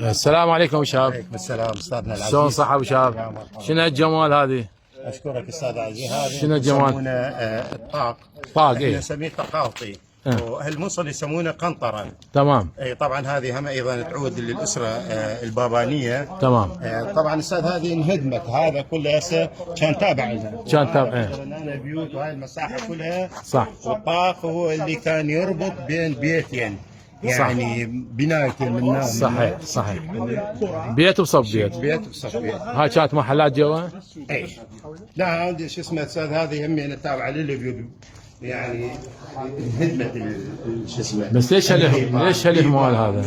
السلام عليكم ابو شهاب. عليكم السلام استاذنا العزيز. شلون صحة ابو شهاب؟ شنو الجمال هذه؟ اشكرك استاذ عزيز. هذا شنو الجمال؟ يسمونه الطاق. طاق احنا ايه؟ نسميه طقاوطي. واهل يسمونه قنطرة. تمام. اي طبعا هذه هم ايضا تعود للاسره البابانيه. تمام. طبعا استاذ هذه انهدمت، هذا كله هسه كان تابع لنا. كان تابع ايه؟ لنا بيوت وهاي المساحه كلها. صح. والطاق هو اللي كان يربط بين بيتين، يعني بنايتين من نار. صحيح صحيح. بيت وصف بيت. بيت بصف بيت. هاي كانت محلات جوا؟ اي لا عندي شو اسمه استاذ، هذه هم يعني تابعه للبيوت، يعني انهدمت شو اسمه. بس ليش هالاهمال هذا؟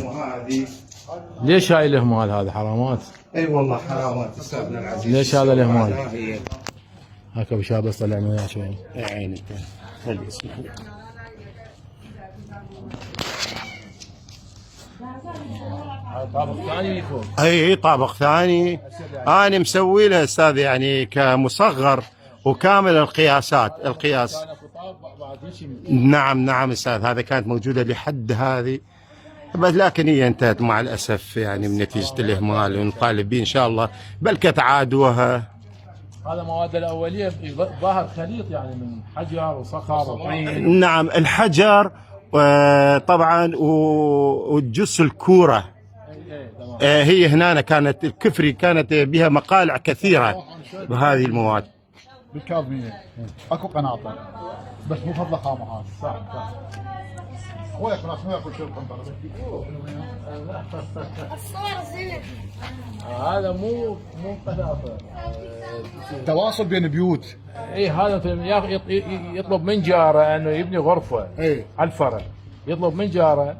ليش هاي الاهمال هذا؟ حرامات. اي والله حرامات استاذنا العزيز. ليش هذا الاهمال؟ هاك ابو شهاب بس طلعنا وياه شوي. يا عيني خلي اسمك. طابق ثاني فوق. اي طابق ثاني. انا مسوي له استاذ يعني كمصغر وكامل القياس. نعم استاذ، هذا كانت موجوده لحد هذه، بس لكن هي انتهت مع الاسف يعني من نتيجه الاهمال، ونطالب به ان شاء الله بل كتعادوها. هذا مواد الاوليه ظاهر خليط يعني من حجر وصخر وطين. نعم الحجر طبعا وجس الكوره. هي هنا كانت الكفري كانت بها مقالع كثيره بهذه المواد. بالكاظميه اكو قناطر بس مو فضله خامه هذه. صح. اخويا خلاص ما ياكل شيء القنطره. الصور زينة. هذا مو قناطر. تواصل بين بيوت. اي هذا يطلب من جاره انه يبني غرفه. اي على الفرع يطلب من جاره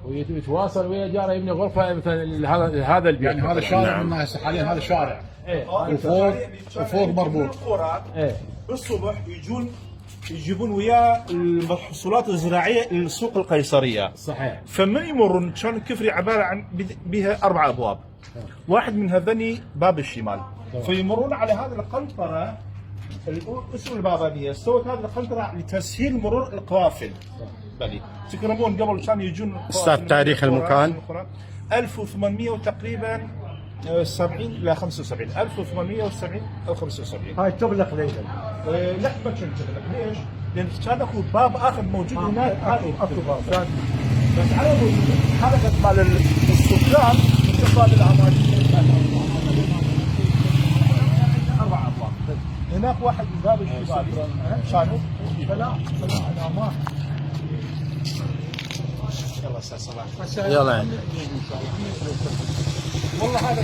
ويتواصل ويا جاره يبني غرفه مثلا هذا البيت. يعني هذا الشارع منا هسه حاليا هذا شارع. ايه. وفوق مربوط. ايه. بالصبح يجيبون وياه المحصولات الزراعيه للسوق القيصريه. صحيح. فمن يمرون كان الكفري عباره عن بها 4 ابواب. واحد من هذني باب الشمال. فيمرون على هذه القنطره اللي اسم البابانيه، سوت هذه القنطره لتسهيل مرور القوافل. بلي تكرمون قبل كانوا يجون استاذ تاريخ المكان 1800 وتقريبا 70 ل 75. 1870 او 75. هاي تغلق ليلا. لا ما كان تغلق. ليش؟ لان كان اكو باب اخر موجود هناك. اكو باب بس على حركه مال السكان من اخراج العماليه. 4 ابواب. هناك واحد من باب الشمال كانوا فلا علامات. يلا استاذ صلاح. يلا يعني. والله هذا